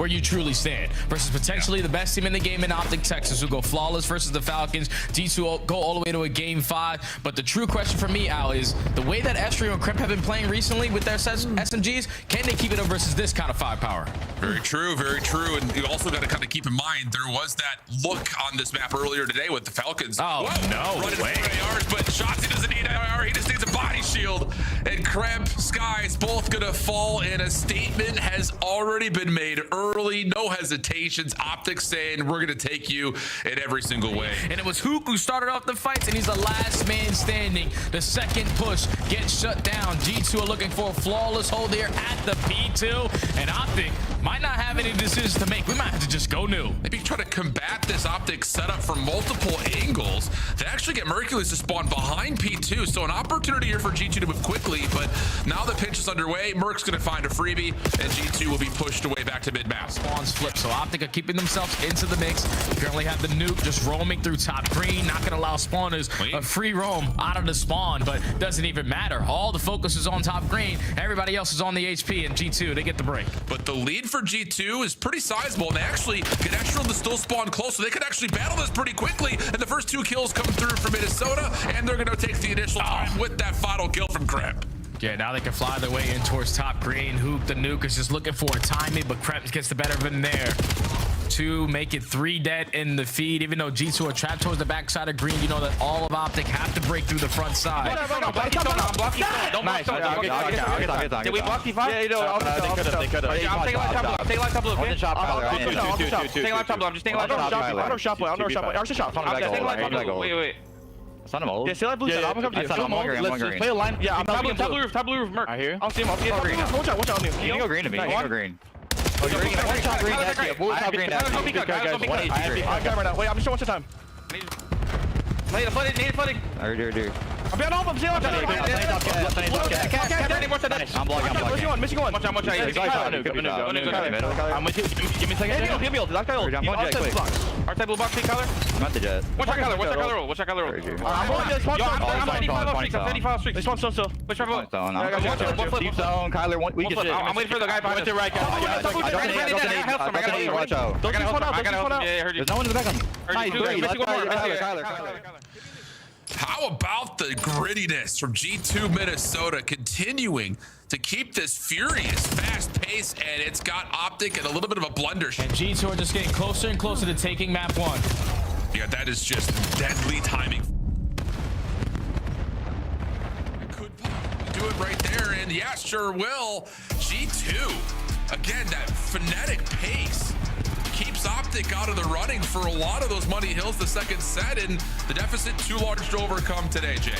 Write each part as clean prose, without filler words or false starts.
where you truly stand versus potentially the best team in the game in Optic Texas, who go flawless versus the Falcons. G2 go all the way to a game 5. But the true question for me, Al, is the way that Estrio and Kremp have been playing recently with their SMGs, can they keep it up versus this kind of firepower? Very true, very true. And you also got to kind of keep in mind, there was that look on this map earlier today with the Falcons. Oh, no way. ARs, but Shotzi doesn't need AR, he just needs a body shield. And Kremp, Skies, both gonna fall, and a statement has already been made early. No hesitations. Optic saying, we're gonna take you in every single way. And it was Hook who started off the fights, and he's the last man standing. The second push gets shut down. G2 are looking for a flawless hold here at the P2, and Optic might not have any decisions to make. We might have to just go new. Maybe try to combat this Optic setup from multiple angles to actually get Mercules to spawn behind P2. So an opportunity here for G2 to move quickly, but now the pinch is underway. Merc's gonna find a freebie, and G2 will be pushed away back to mid-map. Spawns flip, so Optic are keeping themselves into the mix. Currently have the nuke just roaming through top green, not gonna allow spawners a free roam out of the spawn, but doesn't even matter. All the focus is on top green. Everybody else is on the HP, and G2, they get the break. But the lead for G2 is pretty sizable, and they actually get extra to still spawn close, so they could actually battle this pretty quickly. And the first 2 kills come through from Minnesota, and they're gonna take the initial time with that final kill from Kremp. Yeah, now they can fly their way in towards top green. Hoop, the nuke, is just looking for a timing, but Kremp gets the better of him there. 2 make it 3 dead in the feed. Even though G2 are trapped towards the backside of green, you know that all of Optic have to break through the front side. Nice. Did we block P5? Yeah, you know, they could have. I'm taking live top blue. I'm taking live top blue. I'm just taking live top blue. I don't shop play. I should shop. I'm taking live top blue. Wait. Son of a yeah, stay like blue side. I'm gonna come to you. Let's play a line. Yeah, I'm top blue roof, Merc. I hear you. I'll see him. Watch out on me. You can go green to me. You can go green. Oh, you're green. One shot green. That's it. Blue top green. That's it. I got him right now. Wait, I'm just showing time. Need flooding. I heard. I'm behind all of them. See I'm blocking. Missing one. Watch out. I'm with you. Give me a second. Hit me ult. That guy ult. R-type blue box, Kyler. I'm at the jet. Watch that color roll. I'm going to spawn. I'm 85 streaks. They spawn still. Push my vote. Deep zone, Kyler. We get shit. I'm waiting for the guy behind us. Right, watch out. Don't spawn out. Yeah, I heard you. There's no one in the back on me. Kyler. How about the grittiness from G2 Minnesota continuing to keep this furious fast pace, and it's got Optic and a little bit of a blunder. And G2 are just getting closer and closer to taking map 1. Yeah, that is just deadly timing. Could do it right there, and yeah, sure will. G2, again, that frenetic pace keeps Optic out of the running for a lot of those money hills the second set, and the deficit too large to overcome today, Jay.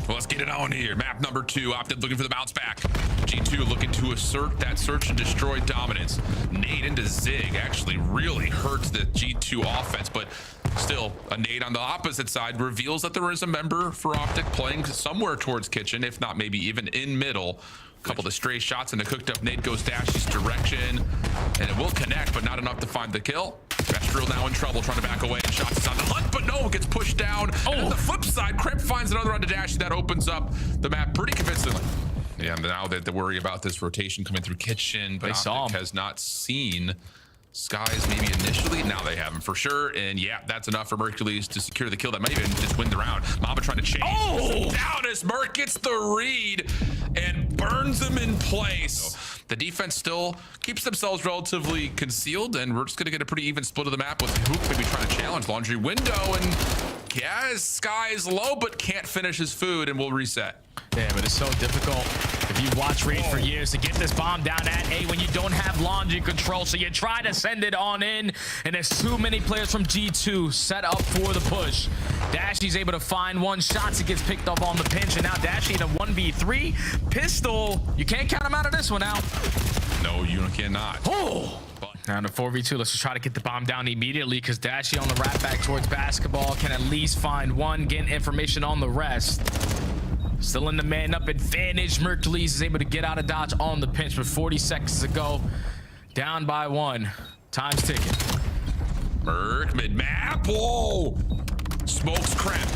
Well, let's get it on here. Map number 2, Optic looking for the bounce back. G2 looking to assert that search and destroy dominance. Nade into Zig actually really hurts the G2 offense, but still, a nade on the opposite side reveals that there is a member for Optic playing somewhere towards kitchen, if not maybe even in middle. A couple of stray shots and the cooked up nade goes Dashy's direction, and it will connect, but not enough to find the kill. Vestrial now in trouble, trying to back away, and Shots is on the hunt, but no, gets pushed down. And on the flip side, Kremp finds another onto Dashy that opens up the map pretty convincingly. Yeah, now that they worry about this rotation coming through kitchen, but Optic has not seen Skies maybe initially. Now they have him for sure, and yeah, that's enough for Mercules to secure the kill. That might even just win the round. Mamba trying to chase down as Merc gets the read and burns him in place. So the defense still keeps themselves relatively concealed, and we're just gonna get a pretty even split of the map with Hoop maybe trying to challenge Laundry Window, and yeah, Sky's low but can't finish his food, and we'll reset. Yeah, but it's so difficult if you watch Raid for years to get this bomb down at A when you don't have Laundry control, so you try to send it on in, and there's too many players from G2 set up for the push. Dashy's able to find one shot, he gets picked up on the pinch, and now Dashy in a 1v3 pistol. You can't count him out of this one now. No, you cannot. Oh! Now in a 4v2, let's just try to get the bomb down immediately, because Dashy on the right back towards basketball can at least find one, get information on the rest. Still in the man up advantage. Mercules is able to get out of dodge on the pinch with 40 seconds to go. Down by 1. Time's ticking. Merc mid map. Whoa! Smokes Kremp.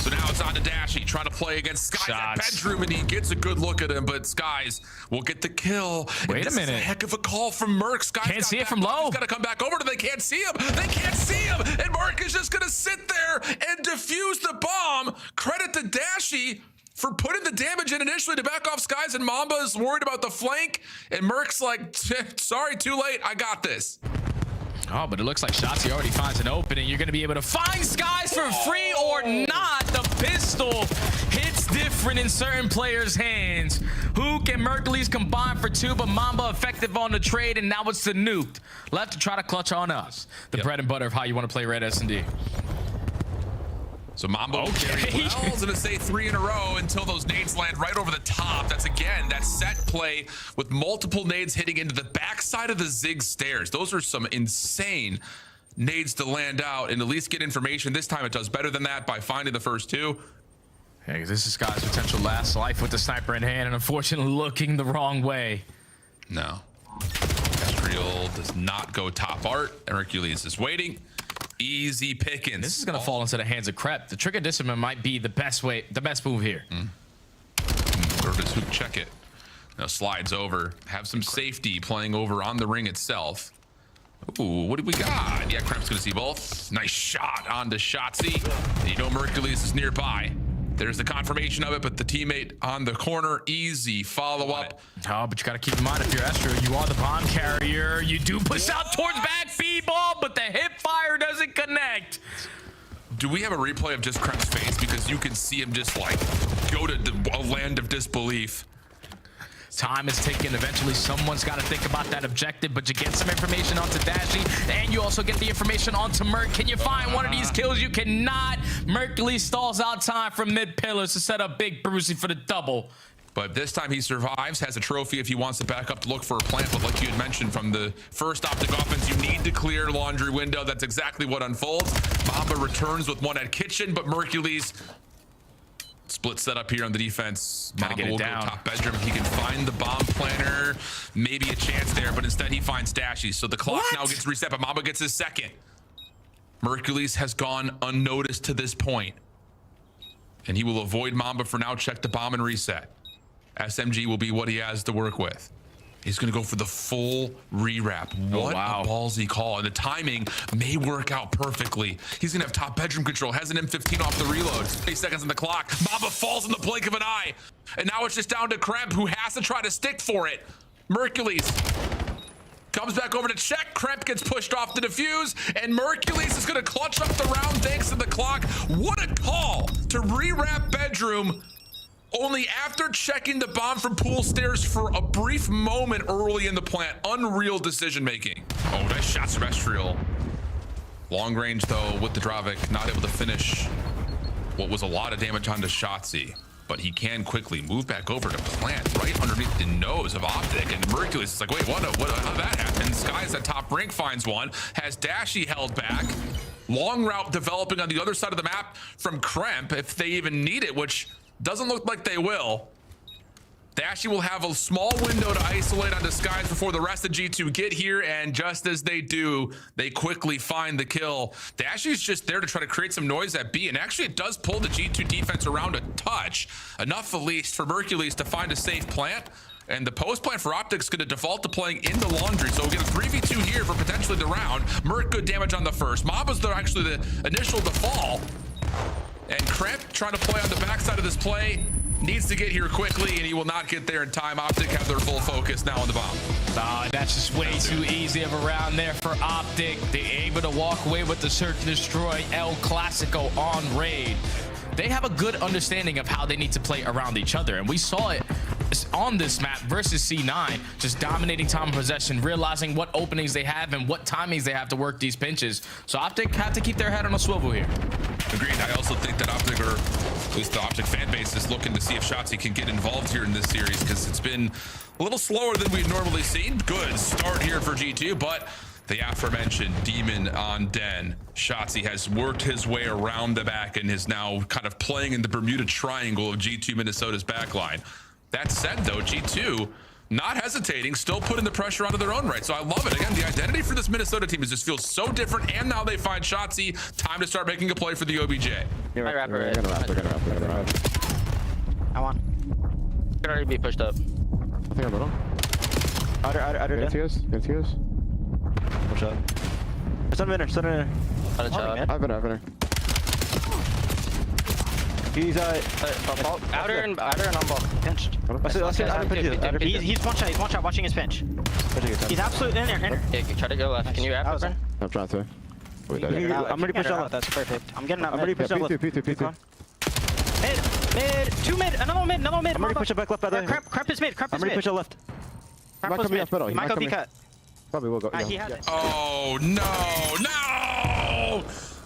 So now it's on to Dashy, trying to play against Skies at bedroom, and he gets a good look at him, but Skies will get the kill. Wait a minute. A heck of a call from Merc. Skies can't see it from low. He's got to come back over to. They can't see him. They can't see him. And Merc is just going to sit there and defuse the bomb. Credit to Dashy for putting the damage in initially to back off Skies, and Mamba is worried about the flank, and Merc's like, sorry, too late. I got this. Oh, but it looks like Shotzi already finds an opening. You're going to be able to find Skies for free or not. The pistol hits different in certain players' hands. Hook and Mercules combine for 2, but Mamba effective on the trade, and now it's the nuke left to try to clutch on us. The bread and butter of how you want to play Red S&D. So Mamba will carry well. I was going to say 3 in a row until those nades land right over the top. That's, again, that set play with multiple nades hitting into the backside of the Zig stairs. Those are some insane nades to land out and at least get information. This time it does better than that by finding the first 2. Hey, this is Sky's potential last life with the sniper in hand, and unfortunately looking the wrong way. No. Kestrel does not go top art. Hercules is waiting. Easy pickings. This is going to fall into the hands of Crep. The trigger discipline might be the best move here. Or does Hook check it? Now slides over. Have some safety playing over on the ring itself. Ooh, what do we got? Yeah, Crep's going to see both. Nice shot onto Shotzi. You know Mercules is nearby. There's the confirmation of it, but the teammate on the corner, easy follow-up. Oh, but you got to keep in mind, if you're Estro, you are the bomb carrier. You do push out towards back B-ball, but the hip fire doesn't connect. Do we have a replay of just Krem's face? Because you can see him just like go to a land of disbelief. Time is ticking. Eventually, someone's got to think about that objective, but you get some information onto Dashy, and you also get the information onto Merc. Can you find one of these kills? You cannot. Mercury stalls out time from mid-pillars to set up Big Brucey for the double. But this time he survives, has a trophy if he wants to back up to look for a plant. But like you had mentioned from the first Optic offense, you need to clear laundry window. That's exactly what unfolds. Mamba returns with one at kitchen, but Mercules split setup here on the defense. Mamba will go top bedroom. He can find the bomb planner, maybe a chance there, but instead he finds Dashy. So the clock now gets reset, but Mamba gets his second. Mercules has gone unnoticed to this point, and he will avoid Mamba for now. Check the bomb and reset. SMG will be what he has to work with. He's going to go for the full rewrap. What a ballsy call. And the timing may work out perfectly. He's going to have top bedroom control. Has an M15 off the reload. 8 seconds on the clock. Mamba falls in the blink of an eye. And now it's just down to Kremp, who has to try to stick for it. Mercules comes back over to check. Kremp gets pushed off the defuse. And Mercules is going to clutch up the round thanks to the clock. What a call to rewrap bedroom. Only after checking the bomb from pool stairs for a brief moment early in the plant. Unreal decision making. Oh, nice shot, Terrestrial. Long range though with the Dravik, not able to finish what was a lot of damage onto Shotzi. But he can quickly move back over to plant right underneath the nose of Optic. And Mercules is like, wait, how did that happen? Sky's at top rank, finds one. Has Dashy held back. Long route developing on the other side of the map from Kremp if they even need it, which doesn't look like they will. Dashy will have a small window to isolate on Skies before the rest of G2 get here, and just as they do, they quickly find the kill. Dashy's just there to try to create some noise at B, and actually it does pull the G2 defense around a touch. Enough at least for Mercules to find a safe plant, and the post plant for Optic's going to default to playing in the laundry, so we'll get a 3v2 here for potentially the round. Merc good damage on the first. Mamba's actually the initial default. And Kremp trying to play on the backside of this play, needs to get here quickly, and he will not get there in time. Optic have their full focus now on the bomb. That's just way too easy of a round there for Optic. They're able to walk away with the search and destroy El Clasico on raid. They have a good understanding of how they need to play around each other, and we saw it on this map versus C9, just dominating time of possession, realizing what openings they have and what timings they have to work these pinches. So Optic have to keep their head on a swivel here. Agreed. I also think that Optic, or at least the Optic fan base, is looking to see if Shotzi can get involved here in this series, because it's been a little slower than we've normally seen. Good start here for G2, but the aforementioned Demon on Den. Shotzi has worked his way around the back and is now kind of playing in the Bermuda Triangle of G2 Minnesota's backline. That said, though, G2 not hesitating, still putting the pressure onto their own right. So I love it. Again, the identity for this Minnesota team is just feels so different. And now they find Shotzzy. Time to start making a play for the OBJ. They're gonna wrap. I want. Could already be pushed up. I think I'm middle. Outer. Get to us. Push up. Stun winner. I've been her. He's outer and on ball. Pinched. Let's see. He's one shot. Watching his pinch. He's absolutely in there. Yeah, try to go left. Can you wrap it, bro? I'm trying to. I'm ready to push out. That's perfect. I'm getting out. I'm ready to push out. P2. Mid. Two mid. Another mid. I'm ready to push it back left by the way. Crap is mid. I'm ready to push it left. Crap was mid. He might go B cut. Probably will go. He has it. Oh, no.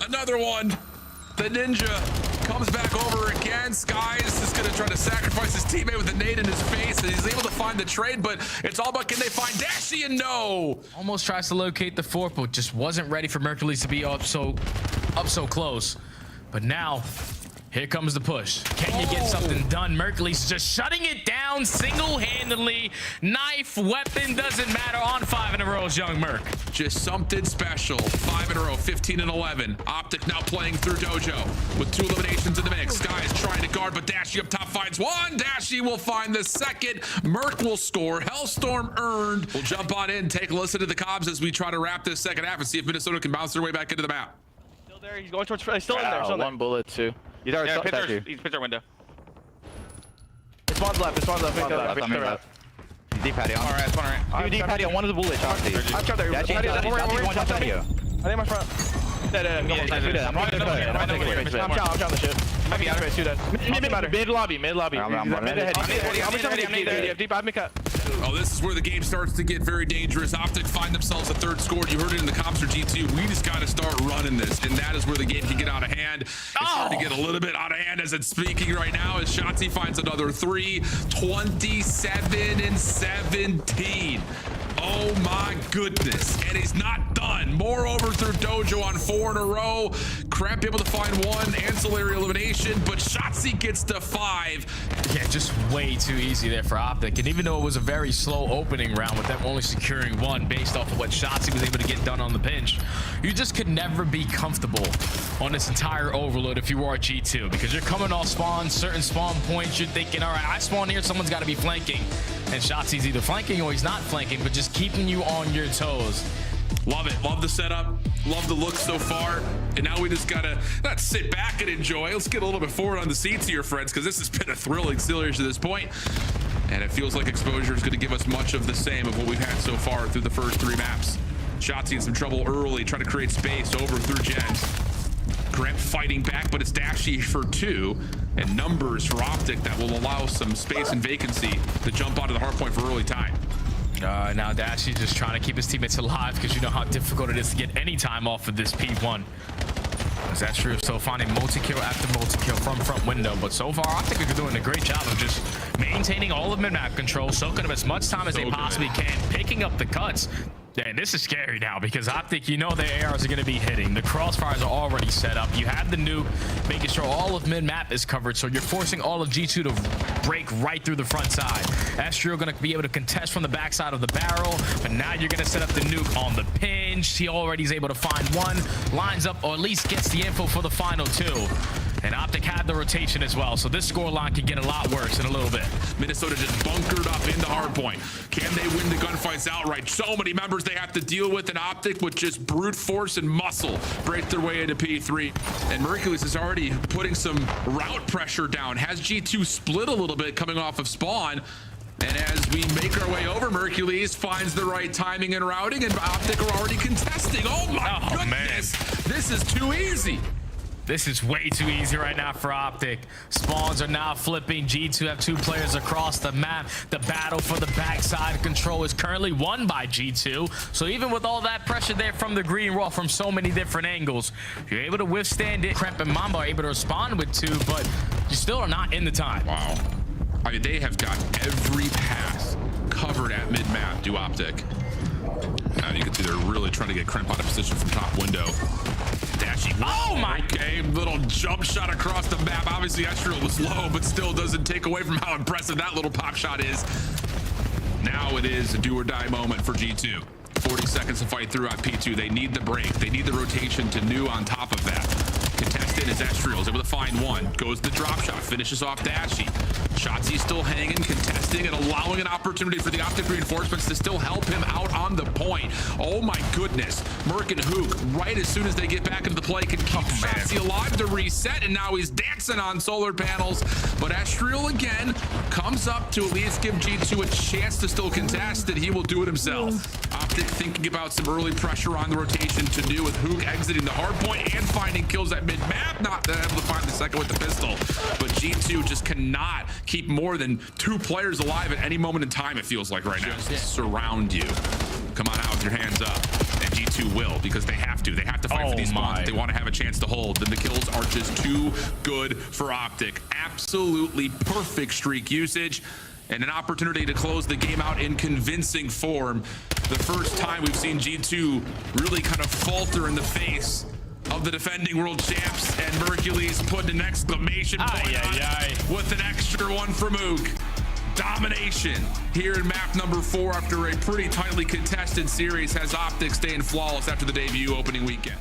Another one. The Ninja comes back over again. Skies is going to try to sacrifice his teammate with a nade in his face. And he's able to find the trade, but it's all about can they find Dashy, and no. Almost tries to locate the fort, but just wasn't ready for Mercules to be up so close. But now, here comes the push. Can you get something done? Mercules just shutting it down single-handedly. Knife, weapon, doesn't matter. On 5 in a row is Young Merc. Just something special. 5 in a row, 15 and 11. Optic now playing through Dojo with 2 eliminations in the mix. Sky is trying to guard, but Dashy up top finds one. Dashy will find the second. Merc will score. Hellstorm earned. We'll jump on in, take a listen to the Cobbs as we try to wrap this second half and see if Minnesota can bounce their way back into the map. Still there. He's going towards. He's still in there. One bullet too. He's already he's pitched our window. It's one left. Deep patio. All right. Deep patio. One of the bullets. I've got there. One shot patio. I think my front. I'm trying the shit. Might be out of it too. Mid lobby. I'm deep. I'm cut. Oh, this is where the game starts to get very dangerous. Optic find themselves a third score. You heard it in the comps for G2. We just got to start running this, and that is where the game can get out of hand. It's starting to get a little bit out of hand as it's speaking right now as Shotzzy finds another 3, 27 and 17. Oh my goodness. And he's not done. Moreover, through Dojo on 4 in a row. Cramp able to find 1 ancillary elimination, but Shotzzy gets to 5. Yeah, just way too easy there for Optic. And even though it was a very slow opening round with them only securing 1 based off of what Shotzzy was able to get done on the pinch, you just could never be comfortable on this entire overload if you are G2, because you're coming off spawn, certain spawn points, you're thinking, all right, I spawn here, someone's got to be flanking. And Shotzi's either flanking or he's not flanking, but just keeping you on your toes. Love it. Love the setup. Love the look so far. And now we just gotta not sit back and enjoy. Let's get a little bit forward on the seats here, friends, because this has been a thrilling series to this point. And it feels like exposure is going to give us much of the same of what we've had so far through the first 3 maps. Shotzzy in some trouble early, trying to create space over through Gens. Cramp fighting back, but it's Dashy for 2. And numbers for Optic that will allow some space and vacancy to jump onto the hard point for early time. Now Dashy just trying to keep his teammates alive, because you know how difficult it is to get any time off of this P1. That's true. So finding multi-kill after multi-kill from front window, but so far Optic are doing a great job of just maintaining all of mid-map control, soaking up as much time as they possibly can, picking up the cuts. And this is scary now, because Optic, you know their ARs are going to be hitting. The crossfires are already set up. You have the nuke, making sure all of mid-map is covered, so you're forcing all of G2 to break right through the front side. Astro going to be able to contest from the backside of the barrel, but now you're going to set up the nuke on the pinch. He already is able to find 1, lines up, or at least gets the info for the final 2. And Optic had the rotation as well, so this scoreline could get a lot worse in a little bit. Minnesota just bunkered up into hardpoint. Can they win the gunfights outright? So many members they have to deal with, and Optic with just brute force and muscle break their way into P3. And Mercules is already putting some route pressure down. Has G2 split a little bit coming off of spawn. And as we make our way over, Mercules finds the right timing and routing, and Optic are already contesting. Oh my goodness, this is too easy. This is way too easy right now for Optic. Spawns are now flipping. G2 have 2 players across the map. The battle for the backside control is currently won by G2. So even with all that pressure there from the green wall from so many different angles, you're able to withstand it. Cramp and Mamba are able to respond with 2, but you still are not in the time. Wow. I mean, they have got every pass covered at mid-map, do Optic. And you can see they're really trying to get Cramp out of position from top window. Dashy. Oh my! Okay, little jump shot across the map. Obviously, Estriel was low, but still doesn't take away from how impressive that little pop shot is. Now it is a do or die moment for G2. 40 seconds to fight through at P2. They need the break. They need the rotation to New on top of that. Contested is Estriel, is able to find one. Goes the drop shot, finishes off Dashy. Shotzzy still hanging, contesting, and allowing an opportunity for the optic reinforcements to still help him out on the point. Oh my goodness. Merc and Hook, right as soon as they get back into the play, can keep Shotzzy alive to reset, and now he's dancing on solar panels. But Estriel again comes up to at least give G2 a chance to still contest, and he will do it himself. Optic thinking about some early pressure on the rotation to do with Hook exiting the hard point and finding kills at mid-map, not able to find the second with the pistol. But G2 just cannot keep more than 2 players alive at any moment in time, it feels like right now. Just surround you. Come on out with your hands up. And G2 will, because they have to. They have to fight for these spawns if they want to have a chance to hold. Then the kills are just too good for Optic. Absolutely perfect streak usage. And an opportunity to close the game out in convincing form. The first time we've seen G2 really kind of falter in the face of the defending world champs, and Mercules put an exclamation point on it with an extra one from Ook. Domination here in map number 4 after a pretty tightly contested series has Optic staying flawless after the debut opening weekend.